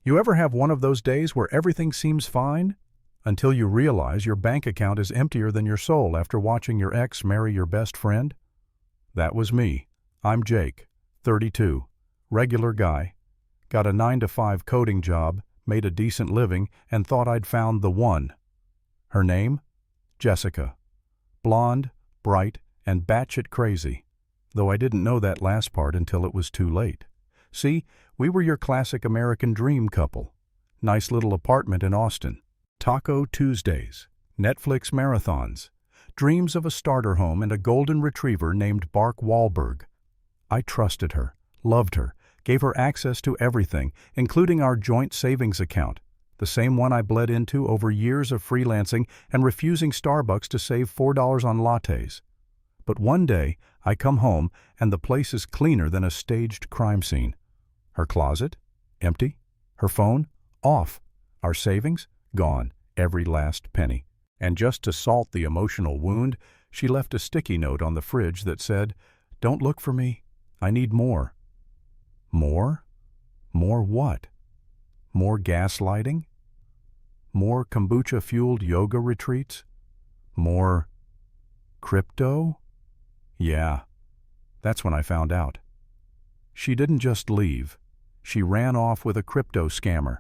You ever have one of those days where everything seems fine? Until you realize your bank account is emptier than your soul after watching your ex marry your best friend? That was me. I'm Jake, 32, regular guy. Got a 9-to-5 coding job, made a decent living, and thought I'd found the one. Her name? Jessica. Blonde, bright, and batshit crazy. Though I didn't know that last part until it was too late. See, we were your classic American dream couple. Nice little apartment in Austin. Taco Tuesdays. Netflix marathons. Dreams of a starter home and a golden retriever named Bark Wahlberg. I trusted her, loved her, gave her access to everything, including our joint savings account, the same one I bled into over years of freelancing and refusing Starbucks to save $4 on lattes. But one day, I come home and the place is cleaner than a staged crime scene. Her closet? Empty. Her phone? Off. Our savings? Gone. Every last penny. And just to salt the emotional wound, she left a sticky note on the fridge that said, "Don't look for me. I need more." More? More what? More gaslighting? More kombucha-fueled yoga retreats? More crypto? Yeah, that's when I found out. She didn't just leave. She ran off with a crypto scammer.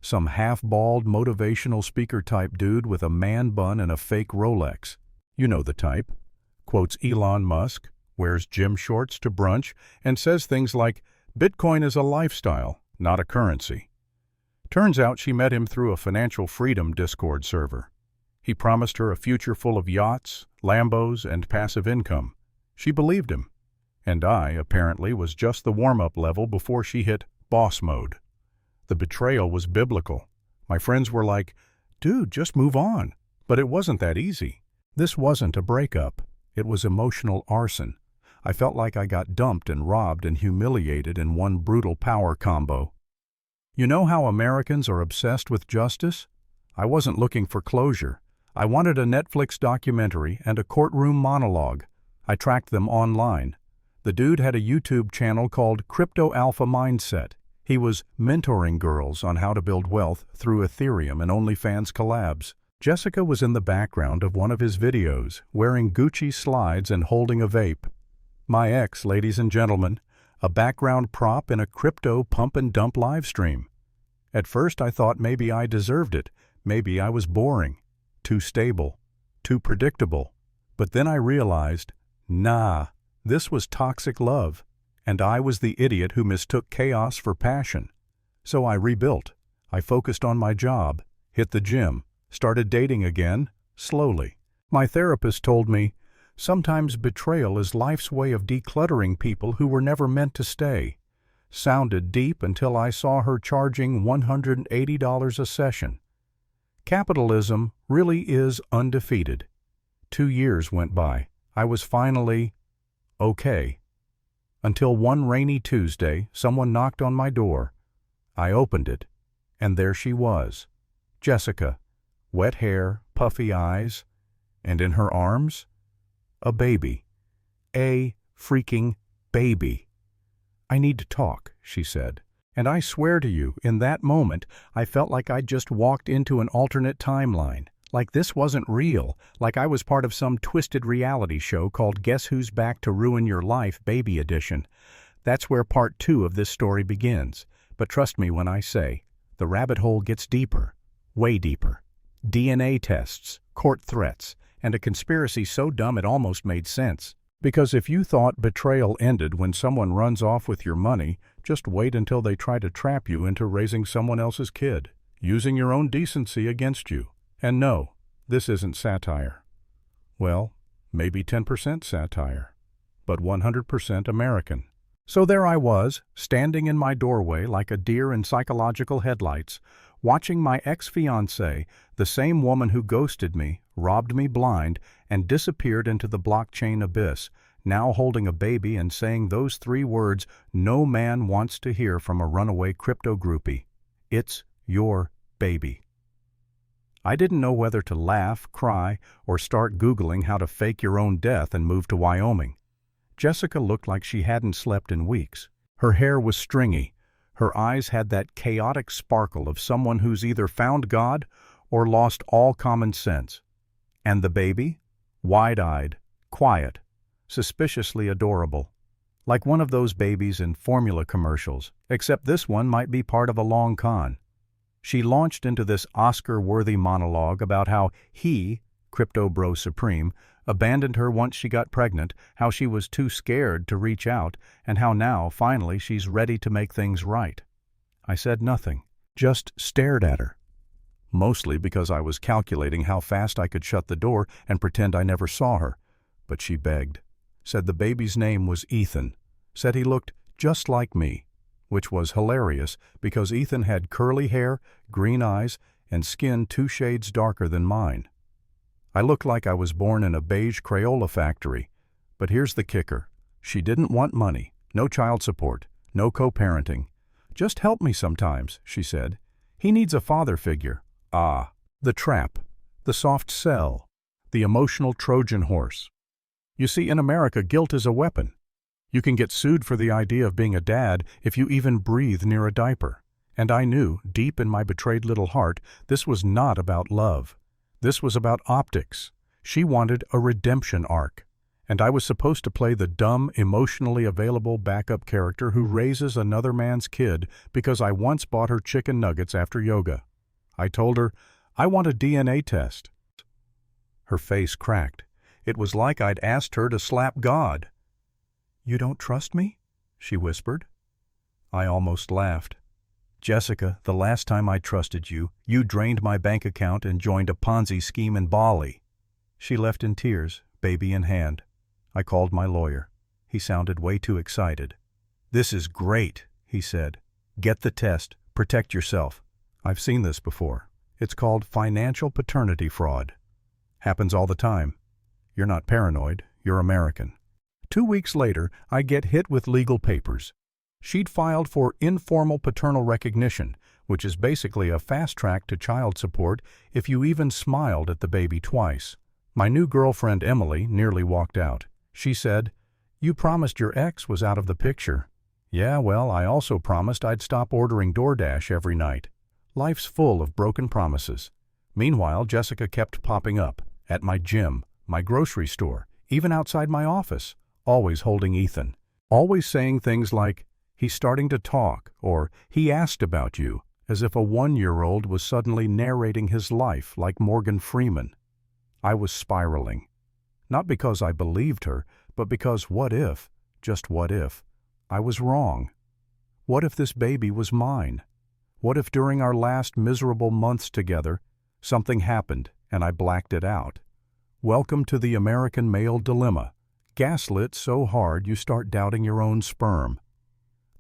Some half-bald motivational speaker-type dude with a man bun and a fake Rolex. You know the type. Quotes Elon Musk, wears gym shorts to brunch, and says things like, "Bitcoin is a lifestyle, not a currency." Turns out she met him through a financial freedom Discord server. He promised her a future full of yachts, Lambos, and passive income. She believed him. And I, apparently, was just the warm-up level before she hit boss mode. The betrayal was biblical. My friends were like, "Dude, just move on." But it wasn't that easy. This wasn't a breakup. It was emotional arson. I felt like I got dumped and robbed and humiliated in one brutal power combo. You know how Americans are obsessed with justice? I wasn't looking for closure. I wanted a Netflix documentary and a courtroom monologue. I tracked them online. The dude had a YouTube channel called Crypto Alpha Mindset. He was mentoring girls on how to build wealth through Ethereum and OnlyFans collabs. Jessica was in the background of one of his videos, wearing Gucci slides and holding a vape. My ex, ladies and gentlemen, a background prop in a crypto pump-and-dump livestream. At first I thought maybe I deserved it. Maybe I was boring, too stable, too predictable. But then I realized, nah, this was toxic love. And I was the idiot who mistook chaos for passion. So I rebuilt. I focused on my job, hit the gym, started dating again, slowly. My therapist told me, sometimes betrayal is life's way of decluttering people who were never meant to stay. Sounded deep until I saw her charging $180 a session. Capitalism really is undefeated. 2 years went by. I was finally okay. Until one rainy Tuesday, someone knocked on my door. I opened it, and there she was, Jessica, wet hair, puffy eyes, and in her arms, a baby. A freaking baby. "I need to talk," she said. And I swear to you, in that moment, I felt like I'd just walked into an alternate timeline. Like this wasn't real, like I was part of some twisted reality show called Guess Who's Back to Ruin Your Life, Baby Edition. That's where part 2 of this story begins. But trust me when I say, the rabbit hole gets deeper, way deeper. DNA tests, court threats, and a conspiracy so dumb it almost made sense. Because if you thought betrayal ended when someone runs off with your money, just wait until they try to trap you into raising someone else's kid, using your own decency against you. And no, this isn't satire. Well, maybe 10% satire, but 100% American. So there I was, standing in my doorway like a deer in psychological headlights, watching my ex-fiancée, the same woman who ghosted me, robbed me blind, and disappeared into the blockchain abyss, now holding a baby and saying those 3 words no man wants to hear from a runaway crypto groupie. It's your baby. I didn't know whether to laugh, cry, or start Googling how to fake your own death and move to Wyoming. Jessica looked like she hadn't slept in weeks. Her hair was stringy, Her eyes had that chaotic sparkle of someone who's either found God or lost all common sense. And the baby? Wide-eyed, quiet, suspiciously adorable. Like one of those babies in formula commercials, except this one might be part of a long con. She launched into this Oscar-worthy monologue about how he, Crypto Bro Supreme, abandoned her once she got pregnant, how she was too scared to reach out, and how now, finally, she's ready to make things right. I said nothing, just stared at her. Mostly because I was calculating how fast I could shut the door and pretend I never saw her. But she begged, said the baby's name was Ethan, said he looked just like me, which was hilarious because Ethan had curly hair, green eyes, and skin 2 shades darker than mine. I looked like I was born in a beige Crayola factory. But here's the kicker. She didn't want money, no child support, no co-parenting. Just help me sometimes, she said. He needs a father figure. Ah, the trap, the soft sell, the emotional Trojan horse. You see, in America, guilt is a weapon. You can get sued for the idea of being a dad if you even breathe near a diaper. And I knew, deep in my betrayed little heart, this was not about love. This was about optics. She wanted a redemption arc, and I was supposed to play the dumb, emotionally available backup character who raises another man's kid because I once bought her chicken nuggets after yoga. I told her, I want a DNA test. Her face cracked. It was like I'd asked her to slap God. You don't trust me? She whispered. I almost laughed. Jessica, the last time I trusted you, you drained my bank account and joined a Ponzi scheme in Bali. She left in tears, baby in hand. I called my lawyer. He sounded way too excited. This is great, he said. Get the test. Protect yourself. I've seen this before. It's called financial paternity fraud. Happens all the time. You're not paranoid. You're American. 2 weeks later, I get hit with legal papers. She'd filed for informal paternal recognition, which is basically a fast track to child support if you even smiled at the baby twice. My new girlfriend Emily nearly walked out. She said, "You promised your ex was out of the picture." Yeah, well, I also promised I'd stop ordering DoorDash every night. Life's full of broken promises. Meanwhile, Jessica kept popping up, at my gym, my grocery store, even outside my office, always holding Ethan. Always saying things like, "He's starting to talk," or "He asked about you," as if a 1-year-old was suddenly narrating his life like Morgan Freeman. I was spiraling. Not because I believed her, but because what if, just what if, I was wrong? What if this baby was mine? What if during our last miserable months together, something happened and I blacked it out? Welcome to the American male dilemma. Gaslit so hard you start doubting your own sperm.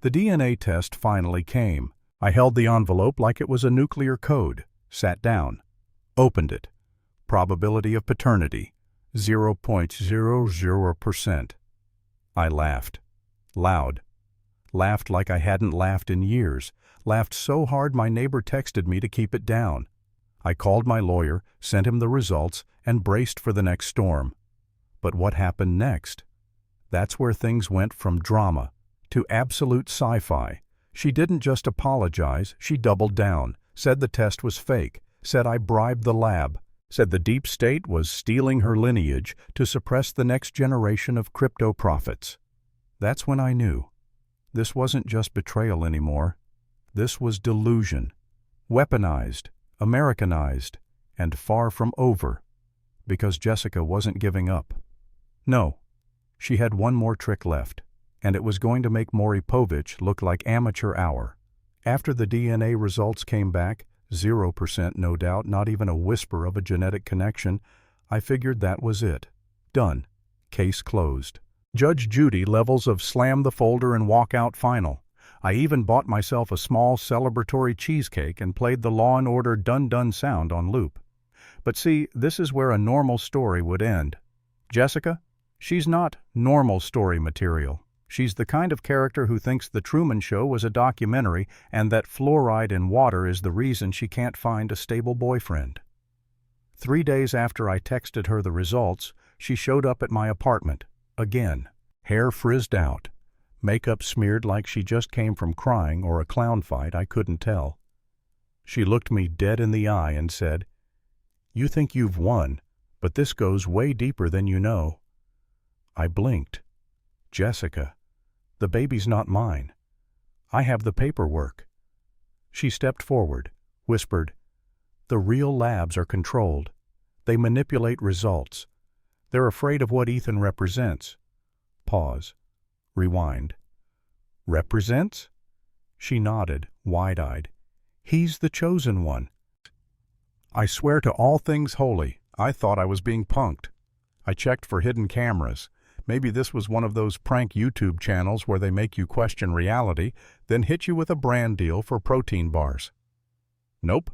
The DNA test finally came. I held the envelope like it was a nuclear code, sat down, opened it. Probability of paternity, 0.00%. I laughed. Loud. Laughed like I hadn't laughed in years. Laughed so hard my neighbor texted me to keep it down. I called my lawyer, sent him the results, and braced for the next storm. But what happened next? That's where things went from drama to absolute sci-fi. She didn't just apologize, she doubled down, said the test was fake, said I bribed the lab, said the deep state was stealing her lineage to suppress the next generation of crypto prophets. That's when I knew. This wasn't just betrayal anymore. This was delusion. Weaponized, Americanized, and far from over. Because Jessica wasn't giving up. No, she had one more trick left, and it was going to make Maury Povich look like amateur hour. After the DNA results came back, 0% no doubt, not even a whisper of a genetic connection, I figured that was it. Done. Case closed. Judge Judy levels of slam the folder and walk out final. I even bought myself a small celebratory cheesecake and played the Law and Order dun-dun sound on loop. But see, this is where a normal story would end. Jessica? She's not normal story material. She's the kind of character who thinks The Truman Show was a documentary and that fluoride in water is the reason she can't find a stable boyfriend. 3 days after I texted her the results, she showed up at my apartment, again, hair frizzed out, Makeup smeared like she just came from crying or a clown fight, I couldn't tell. She looked me dead in the eye and said, "You think you've won, but this goes way deeper than you know." I blinked. "Jessica, the baby's not mine. I have the paperwork." She stepped forward, whispered, "The real labs are controlled. They manipulate results. They're afraid of what Ethan represents." Pause. Rewind. "Represents?" She nodded, wide-eyed. "He's the chosen one." I swear to all things holy, I thought I was being punked. I checked for hidden cameras. Maybe this was one of those prank YouTube channels where they make you question reality, then hit you with a brand deal for protein bars. Nope.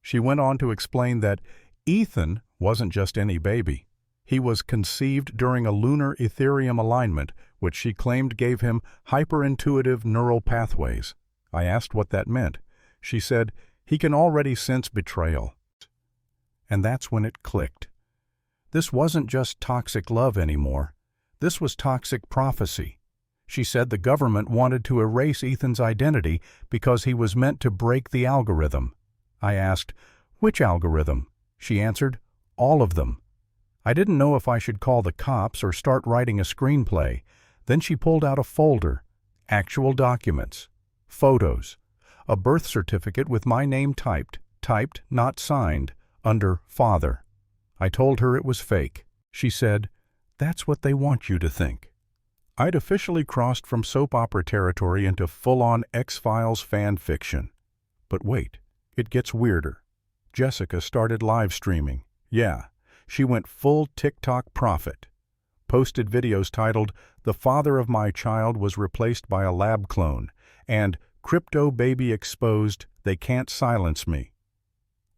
She went on to explain that Ethan wasn't just any baby. He was conceived during a lunar Ethereum alignment, which she claimed gave him hyperintuitive neural pathways. I asked what that meant. She said, "He can already sense betrayal." And that's when it clicked. This wasn't just toxic love anymore. This was toxic prophecy. She said the government wanted to erase Ethan's identity because he was meant to break the algorithm. I asked, "Which algorithm?" She answered, "All of them." I didn't know if I should call the cops or start writing a screenplay. Then she pulled out a folder, actual documents, photos, a birth certificate with my name typed, not signed, under Father. I told her it was fake. She said, "That's what they want you to think." I'd officially crossed from soap opera territory into full-on X-Files fan fiction. But wait, it gets weirder. Jessica started live streaming. Yeah, she went full TikTok prophet. Posted videos titled, "The father of my child was replaced by a lab clone," and "Crypto baby exposed, they can't silence me."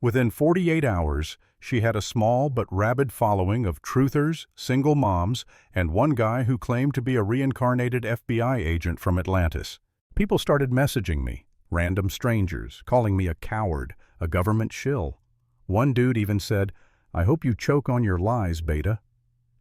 Within 48 hours, she had a small but rabid following of truthers, single moms, and one guy who claimed to be a reincarnated FBI agent from Atlantis. People started messaging me, random strangers, calling me a coward, a government shill. One dude even said, "I hope you choke on your lies, Beta."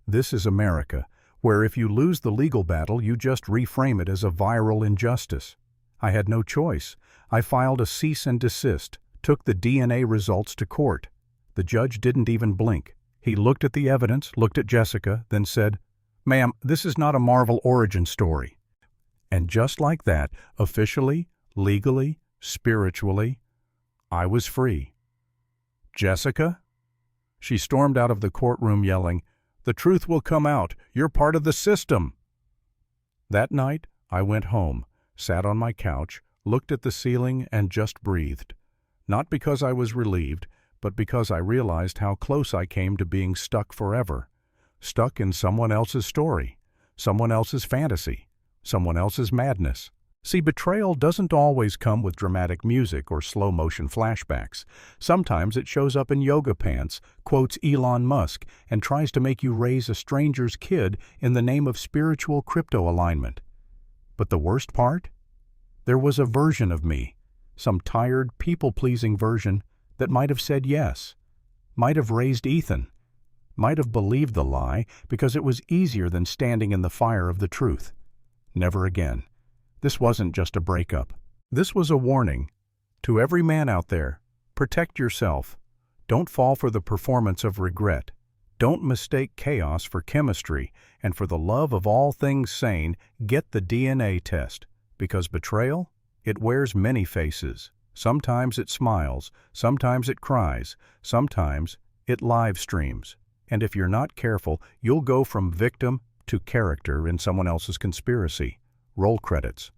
This is America, where if you lose the legal battle, you just reframe it as a viral injustice. I had no choice. I filed a cease and desist, took the DNA results to court. The judge didn't even blink. He looked at the evidence, looked at Jessica, then said, "Ma'am, this is not a Marvel origin story." And just like that, officially, legally, spiritually, I was free. "Jessica?" She stormed out of the courtroom yelling, "The truth will come out. You're part of the system." That night, I went home, sat on my couch, looked at the ceiling, and just breathed. Not because I was relieved, but because I realized how close I came to being stuck forever. Stuck in someone else's story, someone else's fantasy, someone else's madness. See, betrayal doesn't always come with dramatic music or slow-motion flashbacks. Sometimes it shows up in yoga pants, quotes Elon Musk, and tries to make you raise a stranger's kid in the name of spiritual crypto alignment. But the worst part? There was a version of me, some tired, people-pleasing version that might have said yes, might have raised Ethan, might have believed the lie because it was easier than standing in the fire of the truth. Never again. This wasn't just a breakup. This was a warning. To every man out there, protect yourself. Don't fall for the performance of regret. Don't mistake chaos for chemistry, and for the love of all things sane, get the DNA test. Because betrayal, it wears many faces. Sometimes it smiles, sometimes it cries, sometimes it live streams. And if you're not careful, you'll go from victim to character in someone else's conspiracy. Roll credits.